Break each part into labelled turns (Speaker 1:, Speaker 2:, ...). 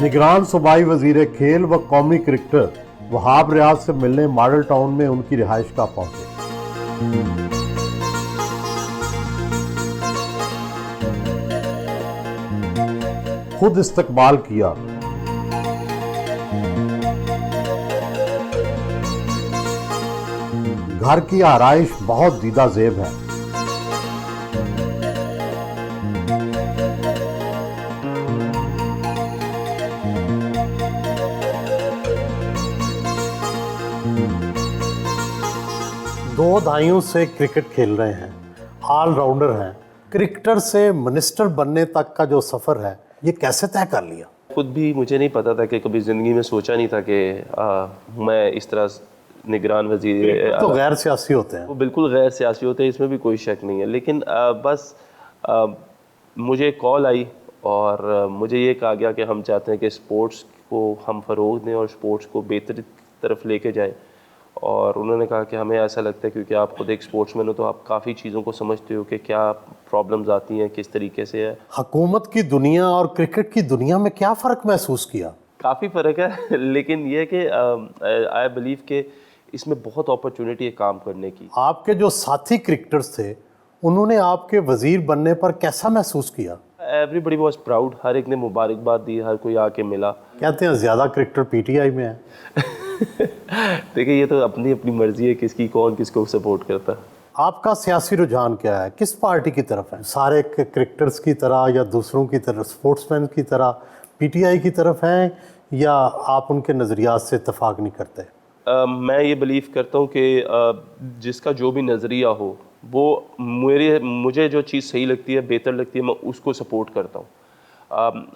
Speaker 1: निगरान सूबाई वजीर खेल व कौमी क्रिकेटर वहाब रियाज से मिलने मॉडल टाउन में उनकी रिहाइशगाह पहुंचे। खुद इस्तकबाल किया। घर की आराइश बहुत दीदा जेब है। दो दहाइयों से क्रिकेट खेल रहे हैं, ऑलराउंडर हैं। क्रिकेटर से मिनिस्टर बनने तक का जो सफ़र है ये कैसे तय कर लिया?
Speaker 2: खुद भी मुझे नहीं पता था कि कभी ज़िंदगी में सोचा नहीं था कि मैं इस तरह निगरान वज़ीर
Speaker 1: तो गैर सियासी होते हैं।
Speaker 2: वो बिल्कुल गैर सियासी होते हैं, इसमें भी कोई शक नहीं है। लेकिन बस मुझे कॉल आई और मुझे ये कहा गया कि हम चाहते हैं कि स्पोर्ट्स को हम फ़रोग़ दें और स्पोर्ट्स को बेहतरी तरफ लेके जाएं। और उन्होंने कहा कि हमें ऐसा लगता है क्योंकि आप खुद एक स्पोर्ट्समैन हो तो आप काफ़ी चीज़ों को समझते हो कि क्या प्रॉब्लम्स आती हैं, किस तरीके से है।
Speaker 1: हुकूमत की दुनिया और क्रिकेट की दुनिया में क्या फ़र्क महसूस किया?
Speaker 2: काफ़ी फ़र्क है लेकिन ये कि आई बिलीव कि इसमें बहुत अपॉर्चुनिटी है काम करने की।
Speaker 1: आपके जो साथी क्रिकेटर्स थे उन्होंने आपके वजीर बनने पर कैसा महसूस किया?
Speaker 2: एवरीबडी वॉज प्राउड, हर एक ने मुबारकबाद दी, हर कोई आके मिला।
Speaker 1: कहते हैं ज़्यादा क्रिकेटर पीटीआई में है।
Speaker 2: देखिए ये तो अपनी अपनी मर्जी है किसकी, कौन किसको सपोर्ट करता है।
Speaker 1: आपका सियासी रुझान क्या है? किस पार्टी की तरफ है? सारे क्रिकेटर्स की तरह या दूसरों की तरह, स्पोर्ट्समैन की तरह पीटीआई की तरफ हैं या आप उनके नज़रियात से इत्तेफाक नहीं करते?
Speaker 2: मैं ये बिलीव करता हूँ कि जिसका जो भी नज़रिया हो वो मुझे जो चीज़ सही लगती है, बेहतर लगती है, मैं उसको सपोर्ट करता हूँ।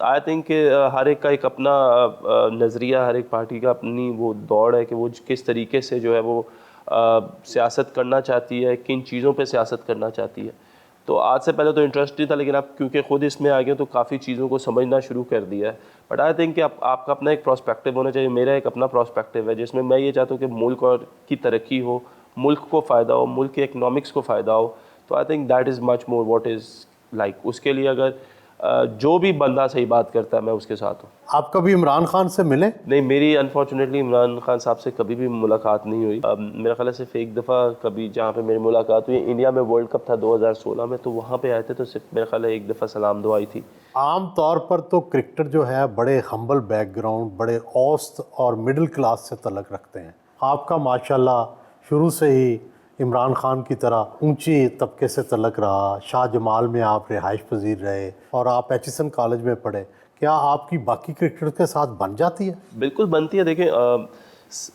Speaker 2: आई थिंक कि हर एक का एक अपना नज़रिया, हर एक पार्टी का अपनी वो दौड़ है कि वो किस तरीके से जो है वो सियासत करना चाहती है, किन चीज़ों पे सियासत करना चाहती है। तो आज से पहले तो इंटरेस्ट नहीं था, लेकिन अब क्योंकि ख़ुद इसमें आ गए तो काफ़ी चीज़ों को समझना शुरू कर दिया है। बट आई थिंक कि आपका अपना एक प्रोस्पेक्टिव होना चाहिए। मेरा एक अपना प्रोस्पेक्टिव है जिसमें मैं ये चाहता हूँ कि मुल्क और की तरक्की हो, मुल्क को फ़ायदा हो, मुल्क के इकनॉमिक्स को फ़ायदा हो। तो I think that is much more what is like. उसके लिए अगर जो भी बंदा सही बात करता है मैं उसके साथ हूँ।
Speaker 1: आप कभी इमरान खान से मिले?
Speaker 2: नहीं, मेरी अनफॉर्चुनेटली इमरान खान साहब से कभी भी मुलाकात नहीं हुई। मेरा ख्याल है सिर्फ एक दफ़ा कभी जहाँ पे मेरी मुलाकात हुई, इंडिया में वर्ल्ड कप था 2016 में, तो वहाँ पे आए थे, तो सिर्फ मेरा ख्याल है एक दफ़ा सलाम दुआ आई थी।
Speaker 1: आम तौर पर तो क्रिकेटर जो है बड़े हम्बल बैकग्राउंड, बड़े औसत और मिडिल क्लास से तल्लुक़ रखते हैं। आपका माशाल्लाह शुरू से ही इमरान खान की तरह ऊंची तबके से तल्लुक़ रहा। शाह जमाल में आप रिहाइश पजीर रहे और आप एचिसन कॉलेज में पढ़े। क्या आपकी बाकी क्रिकेटर के साथ बन जाती है?
Speaker 2: बिल्कुल बनती है। देखें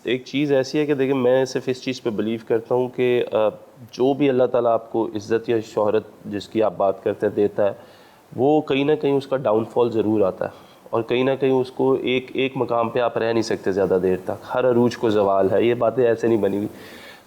Speaker 2: एक चीज़ ऐसी है कि देखिए मैं सिर्फ इस चीज़ पे बिलीव करता हूँ कि जो भी अल्लाह ताला आपको इज़्ज़त या शोहरत जिसकी आप बात करते हैं देता है, वो कहीं ना कहीं उसका डाउनफॉल ज़रूर आता है और कहीं ना कहीं उसको एक मकाम पे आप रह नहीं सकते ज़्यादा देर तक। हर अरूज को ज़वाल है, ये बातें ऐसे नहीं बनी हुई।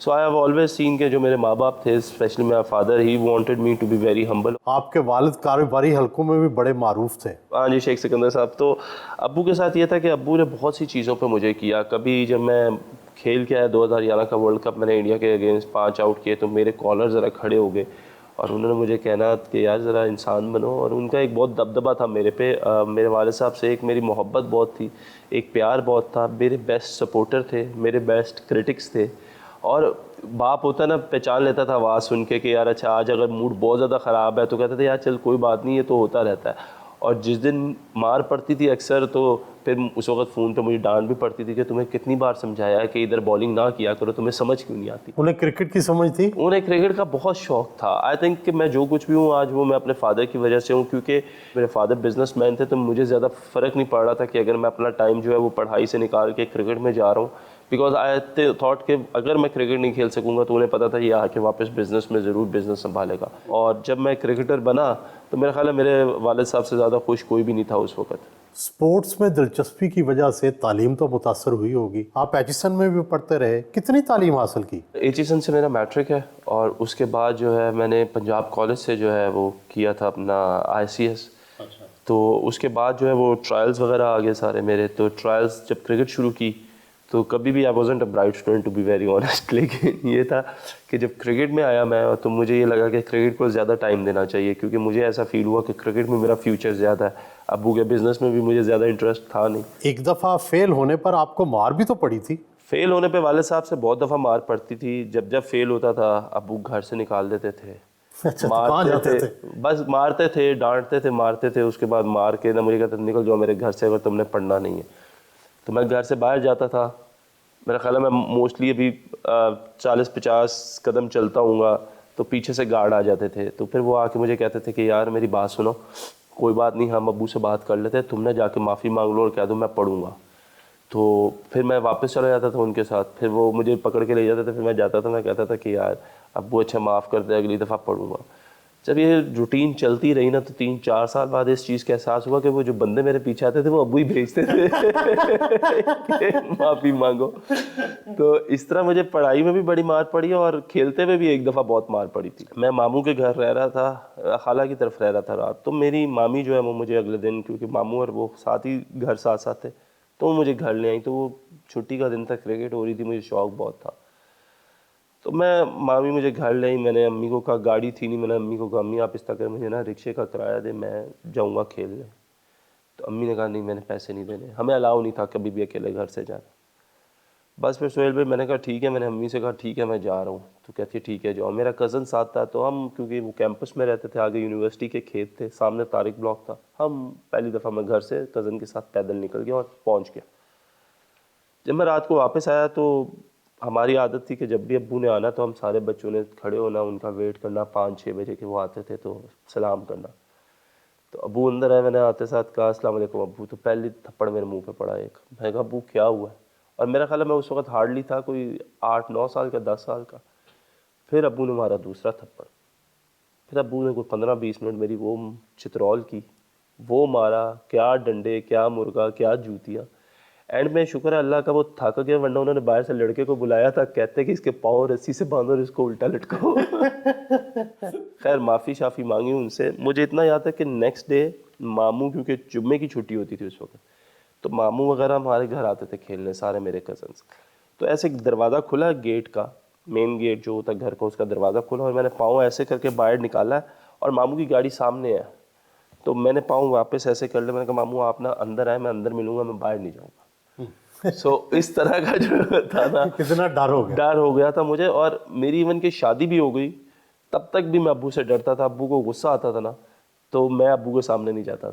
Speaker 2: So I have always seen के जो मेरे माँ बाप थे, specially my father, he wanted me to be very humble.
Speaker 1: आपके वालिद कारोबारी हलकों में भी बड़े मारूफ थे।
Speaker 2: हाँ जी, शेख सिकंदर साहब। तो अब्बू के साथ ये था कि अब्बू ने बहुत सी चीज़ों पे मुझे किया। कभी जब मैं खेल के आया 2011 का वर्ल्ड कप, मैंने इंडिया के अगेंस्ट 5 आउट किए, तो मेरे कॉलर ज़रा खड़े हो गए और उन्होंने मुझे कहना कि यार ज़रा इंसान बनो। और उनका एक बहुत दबदबा था मेरे पे। मेरे वालिद साहब से एक मेरी मोहब्बत बहुत थी, एक प्यार बहुत था। मेरे बेस्ट सपोर्टर थे, मेरे बेस्ट क्रिटिक्स थे। और बाप होता ना, पहचान लेता था आवाज़ सुन के कि यार अच्छा आज अगर मूड बहुत ज़्यादा ख़राब है तो कहते थे यार चल कोई बात नहीं, ये तो होता रहता है। और जिस दिन मार पड़ती थी अक्सर, तो फिर उस वक्त फ़ोन पे मुझे डांट भी पड़ती थी कि तुम्हें कितनी बार समझाया है कि इधर बॉलिंग ना किया करो, तुम्हें समझ क्यों नहीं आती।
Speaker 1: उन्हें क्रिकेट की समझ थी?
Speaker 2: उन्हें क्रिकेट का बहुत शौक़ था। आई थिंक कि मैं जो कुछ भी हूँ आज, वो मैं अपने फ़ादर की वजह से हूँ, क्योंकि मेरे फादर बिजनेसमैन थे। तो मुझे ज़्यादा फ़र्क नहीं पड़ रहा था कि अगर मैं अपना टाइम जो है वो पढ़ाई से निकाल के क्रिकेट में जा रहा हूँ, बिकॉज आई थॉट कि अगर मैं क्रिकेट नहीं खेल सकूँगा तो उन्हें पता था ये आके वापस बिज़नेस में ज़रूर बिज़नेस संभालेगा। और जब मैं क्रिकेटर बना तो मेरा ख्याल है मेरे वालिद साहब से ज़्यादा खुश कोई भी नहीं था उस वक्त।
Speaker 1: स्पोर्ट्स में दिलचस्पी की वजह से तालीम तो मुतासर हुई होगी। आप एचिसन में भी पढ़ते रहे, कितनी तालीम हासिल की?
Speaker 2: एचिसन से मेरा मैट्रिक है और उसके बाद जो है मैंने पंजाब कॉलेज से जो है वो किया था अपना ICS। अच्छा। तो उसके बाद जो है वो ट्रायल्स वगैरह आ गए सारे मेरे। तो ट्रायल्स जब क्रिकेट शुरू की तो तो कभी भी I wasn't a bright student to be very honest, लेकिन ये था कि जब क्रिकेट में आया मैं, तो मुझे ये लगा कि क्रिकेट को ज़्यादा टाइम देना चाहिए, क्योंकि मुझे ऐसा फील हुआ कि क्रिकेट में मेरा फ्यूचर ज़्यादा है। अब्बू के बिज़नेस में भी मुझे ज़्यादा इंटरेस्ट था नहीं।
Speaker 1: एक दफ़ा फेल होने पर आपको मार भी तो पड़ी थी।
Speaker 2: फेल होने पे वाले साहब से बहुत दफ़ा मार पड़ती थी। जब जब फेल होता था अब्बू घर से निकाल देते थे,
Speaker 1: अच्छा, तो कहाँ
Speaker 2: मारते
Speaker 1: जाते
Speaker 2: थे,
Speaker 1: थे?
Speaker 2: बस मारते थे, डांटते थे, मारते थे। उसके बाद मार के ना मुझे कहते थे निकल जाओ मेरे घर से अगर तुमने पढ़ना नहीं है। तो मैं घर से बाहर जाता था। मेरा ख्याल है मैं मोस्टली अभी 40-50 कदम चलता हूँगा तो पीछे से गार्ड आ जाते थे। तो फिर वो आके मुझे कहते थे कि यार मेरी बात सुनो, कोई बात नहीं, हम अब्बू से बात कर लेते हैं, तुमने जाके माफ़ी मांग लो और कह दो मैं पढ़ूंगा। तो फिर मैं वापस चला जाता था उनके साथ। फिर वो मुझे पकड़ के ले जाते थे, फिर मैं जाता था, मैं कहता था कि यार अब्बू अच्छा माफ़ कर दे, अगली दफ़ा पढ़ूंगा। जब ये रूटीन चलती रही ना, तो 3-4 साल बाद इस चीज़ का एहसास हुआ कि वो जो बंदे मेरे पीछे आते थे वो अब्बू ही भेजते थे कि माफ़ी मांगो। तो इस तरह मुझे पढ़ाई में भी बड़ी मार पड़ी और खेलते हुए भी एक दफ़ा बहुत मार पड़ी थी। मैं मामू के घर रह रहा था, खाला की तरफ रह रहा था रात। तो मेरी मामी जो है वो मुझे अगले दिन, क्योंकि मामू और वो साथ ही घर साथ साथ थे, तो वो मुझे घर ले आई। तो वो छुट्टी का दिन था, क्रिकेट हो रही थी, मुझे शौक बहुत था। तो मैं मामी मुझे घर ले आई। मैंने अम्मी को कहा, गाड़ी थी नहीं, मैंने अम्मी को कहा अम्मी आप इस तरह मुझे ना रिक्शे का किराया दे, मैं जाऊँगा खेलने। तो अम्मी ने कहा नहीं मैंने पैसे नहीं देने, हमें अलाउ नहीं था कभी भी अकेले घर से जाना। बस फिर सोहेल भाई मैंने कहा ठीक है, मैंने अम्मी से कहा ठीक है मैं जा रहा हूँ। तो कहती है ठीक है जाओ। मेरा कज़न साथ था, तो हम क्योंकि वो कैंपस में रहते थे, आगे यूनिवर्सिटी के खेत थे, सामने तारिक ब्लॉक था, हम पहली दफ़ा मैं घर से कज़न के साथ पैदल निकल गया और पहुँच गया। जब मैं रात को वापस आया तो हमारी आदत थी कि जब भी अब्बू ने आना तो हम सारे बच्चों ने खड़े होना, उनका वेट करना, 5-6 बजे के वो आते थे तो सलाम करना। तो अब्बू अंदर आए, मैंने आते साथ कहा अस्सलाम वालेकुम अब्बू। तो पहली थप्पड़ मेरे मुंह पे पड़ा एक। मैं कहा अब्बू क्या हुआ है? और मेरा ख्याल है मैं उस वक्त हार्डली था कोई 8-9 साल का, 10 साल का। फिर अब्बू ने मारा दूसरा थप्पड़। फिर अब्बू ने कोई 15-20 मिनट मेरी वो चित्रौल की, वो मारा, क्या डंडे, क्या मुर्गा, क्या जूतियाँ। एंड में शुक्र है अल्लाह का वो थक गया, वरना उन्होंने बाहर से लड़के को बुलाया था, कहते कि इसके पाँव रस्सी से बांधो और इसको उल्टा लटकाओ। खैर माफ़ी शाफ़ी मांगी उनसे। मुझे इतना याद है कि नेक्स्ट डे मामू, क्योंकि जुम्मे की छुट्टी होती थी उस वक्त, तो मामू वगैरह हमारे घर आते थे खेलने, सारे मेरे कज़न्स। तो ऐसे दरवाज़ा खुला गेट का, मेन गेट जो होता है घर का, उसका दरवाज़ा खुला और मैंने पाँव ऐसे करके बाहर निकाला और मामू की गाड़ी सामने है। तो मैंने पाँव वापस ऐसे कर लिया, मैंने कहा मामू आप ना अंदर आए, मैं अंदर मिलूंगा, मैं बाहर नहीं जाऊँगा। इस तरह का जो था ना,
Speaker 1: कितना
Speaker 2: डर हो गया था मुझे। और मेरी इवन की शादी भी हो गई, तब तक भी मैं अब्बू से डरता था। अब्बू को गुस्सा आता था ना, तो मैं अब्बू के सामने नहीं जाता